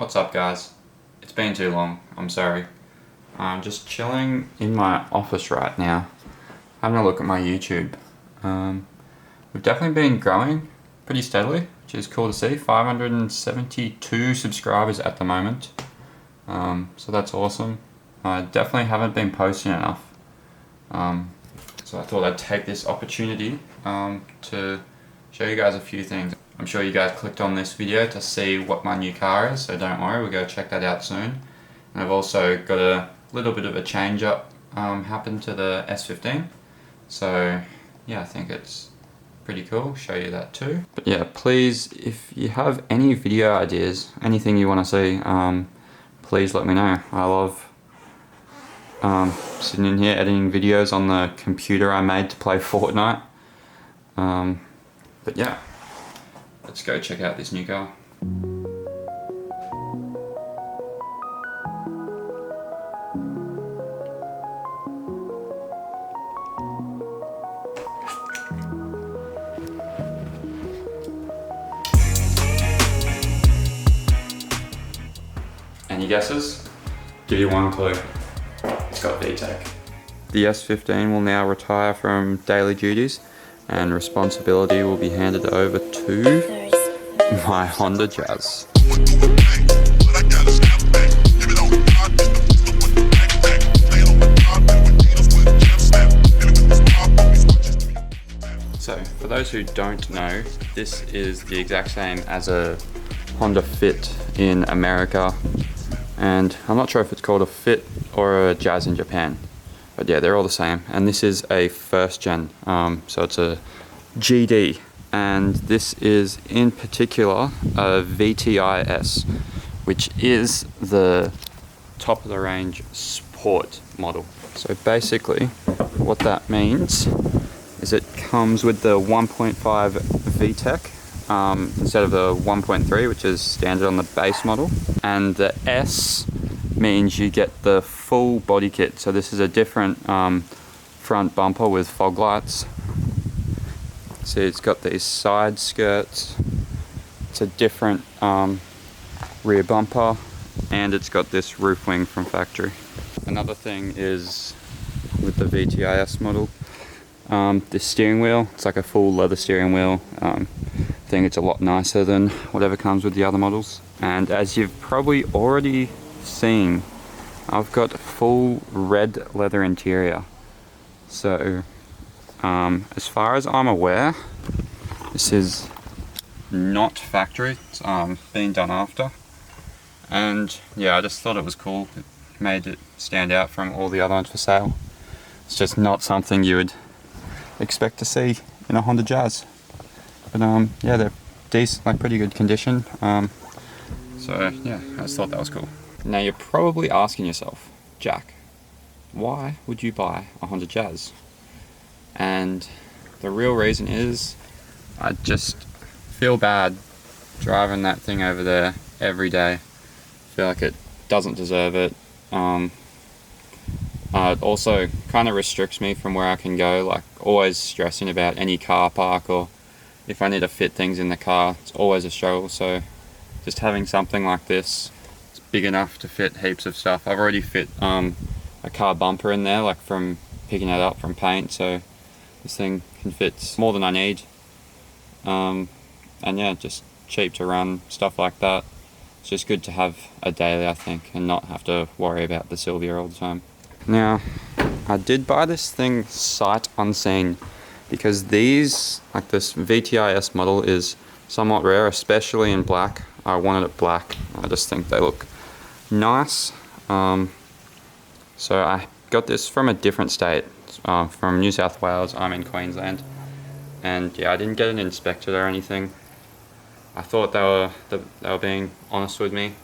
What's up guys? It's been too long, I'm sorry. I'm just chilling in my office right now, having a look at my YouTube. We've definitely been growing pretty steadily, which is cool to see. 572 subscribers at the moment, so that's awesome. I definitely haven't been posting enough, so I thought I'd take this opportunity to show you guys a few things. I'm sure you guys clicked on this video to see what my new car is, so don't worry, we'll go check that out soon. And I've also got a little bit of a change up happen to the S15, so yeah, I think it's pretty cool. Show you that too. But yeah, please, if you have any video ideas, anything you want to see, please let me know. I love sitting in here editing videos on the computer I made to play Fortnite. But yeah, let's go check out this new car. Any guesses? Give you one clue. It's got VTEC. The S15 will now retire from daily duties and responsibility will be handed over to my Honda Jazz. So, for those who don't know, this is the exact same as a Honda Fit in America, and I'm not sure if it's called a Fit or a Jazz in Japan, but yeah, they're all the same. And this is a first gen, so it's a GD, and this is in particular a VTIS, which is the top of the range sport model. So basically what that means is it comes with the 1.5 VTEC instead of the 1.3, which is standard on the base model, and the S means you get the full body kit. So this is a different front bumper with fog lights. See, it's got these side skirts, it's a different rear bumper, and it's got this roof wing from factory. Another thing is with the VTIS model, the steering wheel, it's like a full leather steering wheel. I think it's a lot nicer than whatever comes with the other models. And as you've probably already seen, I've got full red leather interior. So as far as I'm aware, this is not factory, it's being done after. And yeah, I just thought it was cool. It made it stand out from all the other ones for sale. It's just not something you would expect to see in a Honda Jazz. But yeah, they're decent, like pretty good condition. So yeah, I just thought that was cool. Now you're probably asking yourself, Jack, why would you buy a Honda Jazz? And the real reason is I just feel bad driving that thing over there every day. I feel like it doesn't deserve it. It also kind of restricts me from where I can go, like always stressing about any car park, or if I need to fit things in the car, it's always a struggle. So just having something like this, it's big enough to fit heaps of stuff. I've already fit a car bumper in there, like from picking it up from paint, so this thing can fit more than I need. And yeah, just cheap to run, stuff like that. It's just good to have a daily, I think, and not have to worry about the Silvia all the time. Now, I did buy this thing sight unseen, because these, like this VTIS model, is somewhat rare, especially in black. I wanted it black. I just think they look nice. So I got this from a different state, from New South Wales. I'm in Queensland, and yeah, I didn't get it inspected or anything. I thought they were being honest with me.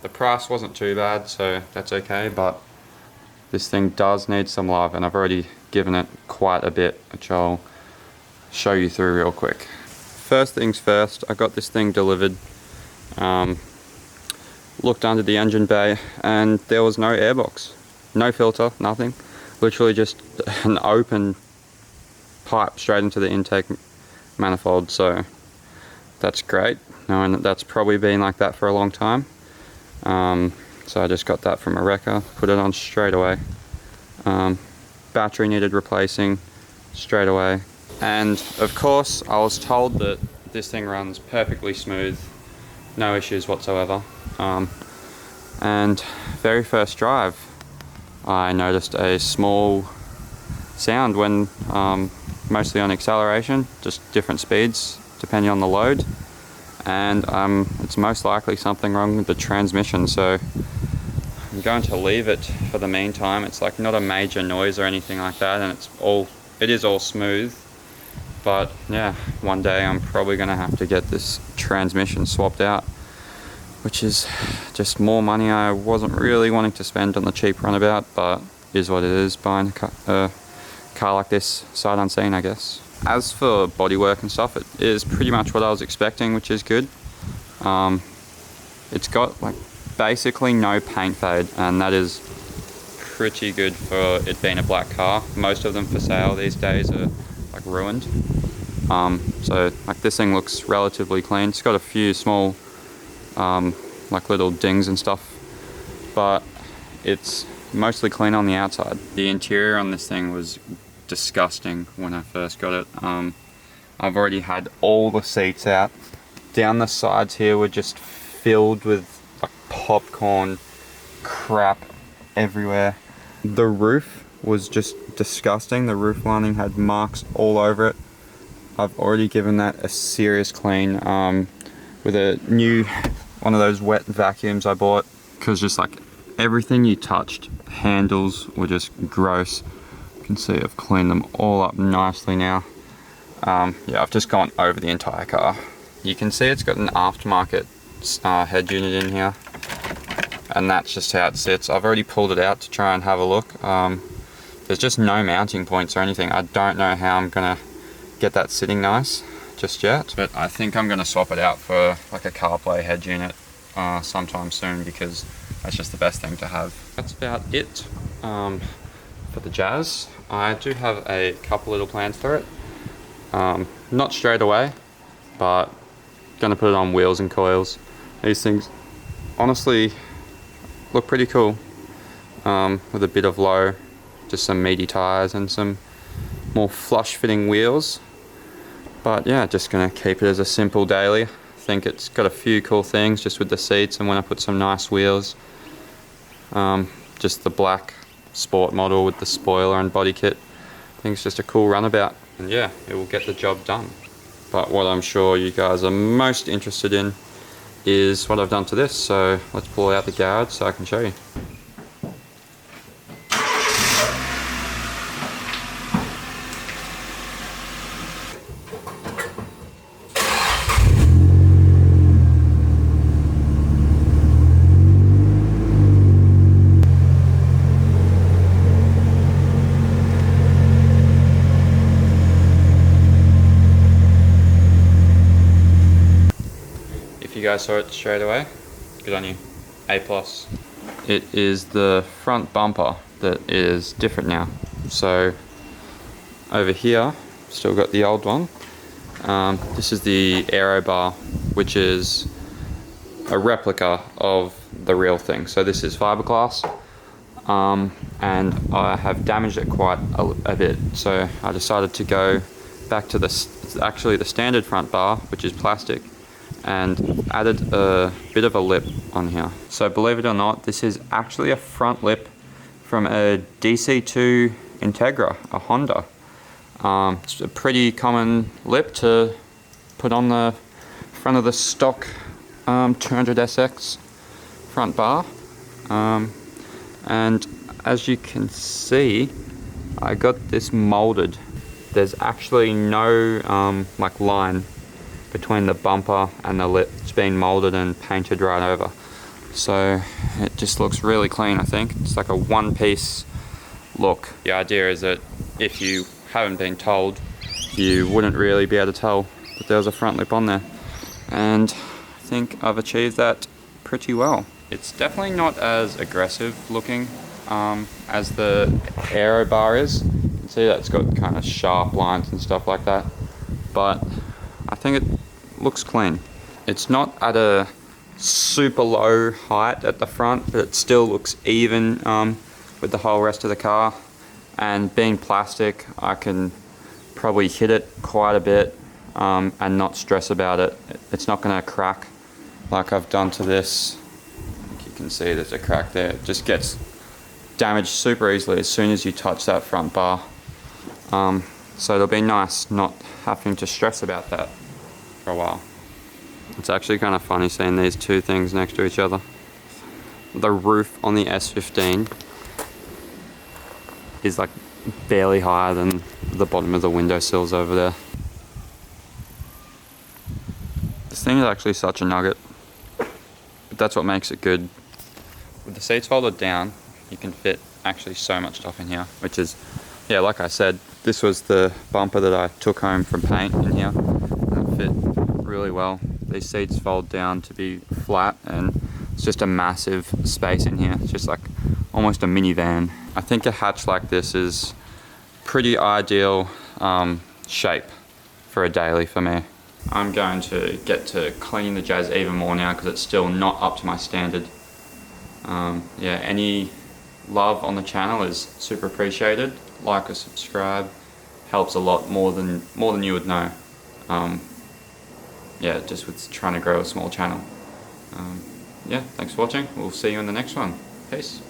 The price wasn't too bad, so that's okay, but this thing does need some love, and I've already given it quite a bit, which I'll show you through real quick. First things first, I got this thing delivered. Looked under the engine bay, and there was no airbox, no filter, nothing. Literally just an open pipe straight into the intake manifold. So that's great, knowing that that's probably been like that for a long time. So I just got that from a wrecker, put it on straight away. Battery needed replacing straight away. And of course I was told that this thing runs perfectly smooth, no issues whatsoever. And very first drive I noticed a small sound when mostly on acceleration, just different speeds depending on the load, and it's most likely something wrong with the transmission, so I'm going to leave it for the meantime. It's like not a major noise or anything like that, and it is all smooth. But yeah, one day I'm probably going to have to get this transmission swapped out, which is just more money I wasn't really wanting to spend on the cheap runabout, but is what it is, buying a car like this sight unseen, I guess. As for bodywork and stuff, it is pretty much what I was expecting, which is good. It's got like basically no paint fade, and that is pretty good for it being a black car. Most of them for sale these days are like ruined. So like this thing looks relatively clean. It's got a few small like little dings and stuff, but it's mostly clean on the outside. The interior on this thing was disgusting when I first got it. I've already had all the seats out. Down the sides here were just filled with like popcorn crap everywhere. The roof was just disgusting. The roof lining had marks all over it. I've already given that a serious clean with a new one of those wet vacuums I bought, because just like everything you touched, handles were just gross. You can see I've cleaned them all up nicely now. Yeah, I've just gone over the entire car. You can see it's got an aftermarket head unit in here, and that's just how it sits. I've already pulled it out to try and have a look. There's just no mounting points or anything. I don't know how I'm gonna get that sitting nice just yet, but I think I'm gonna swap it out for like a CarPlay head unit sometime soon, because that's just the best thing to have. That's about it for the Jazz. I do have a couple little plans for it. Not straight away, but gonna put it on wheels and coils. These things honestly look pretty cool, with a bit of low, just some meaty tires and some more flush fitting wheels. But yeah, just gonna keep it as a simple daily. I think it's got a few cool things just with the seats, and when I put some nice wheels, just the black sport model with the spoiler and body kit, I think it's just a cool runabout, and yeah, it will get the job done. But what I'm sure you guys are most interested in is what I've done to this, so let's pull out the garage so I can show you. You guys saw it straight away, good on you, A+. It is the front bumper that is different now. So over here, still got the old one. This is the aero bar, which is a replica of the real thing. So this is fiberglass, and I have damaged it quite a bit. So I decided to go back to actually the standard front bar, which is plastic, and added a bit of a lip on here. So believe it or not, this is actually a front lip from a DC2 Integra, a Honda. It's a pretty common lip to put on the front of the stock 200SX front bar. And as you can see, I got this molded. There's actually no like line between the bumper and the lip. It's been molded and painted right over, so it just looks really clean. I think it's like a one-piece look. The idea is that if you haven't been told, you wouldn't really be able to tell that there was a front lip on there, and I think I've achieved that pretty well. It's definitely not as aggressive looking as the aero bar is. You can see that it's got kind of sharp lines and stuff like that, but I think it looks clean. It's not at a super low height at the front, but it still looks even with the whole rest of the car. And being plastic, I can probably hit it quite a bit and not stress about it. It's not going to crack like I've done to this. You can see there's a crack there. It just gets damaged super easily as soon as you touch that front bar. So it'll be nice not having to stress about that for a while. It's actually kind of funny seeing these two things next to each other. The roof on the S15 is like barely higher than the bottom of the windowsills over there. This thing is actually such a nugget, but that's what makes it good. With the seats folded down, you can fit actually so much stuff in here, which is, yeah, like I said, this was the bumper that I took home from paint in here, and it fit really well. These seats fold down to be flat, and it's just a massive space in here. It's just like almost a minivan. I think a hatch like this is pretty ideal shape for a daily for me. I'm going to get to clean the Jazz even more now because it's still not up to my standard. Yeah, any love on the channel is super appreciated. Like or subscribe helps a lot, more than you would know. Yeah, just with trying to grow a small channel. Yeah, thanks for watching. We'll see you in the next one. Peace.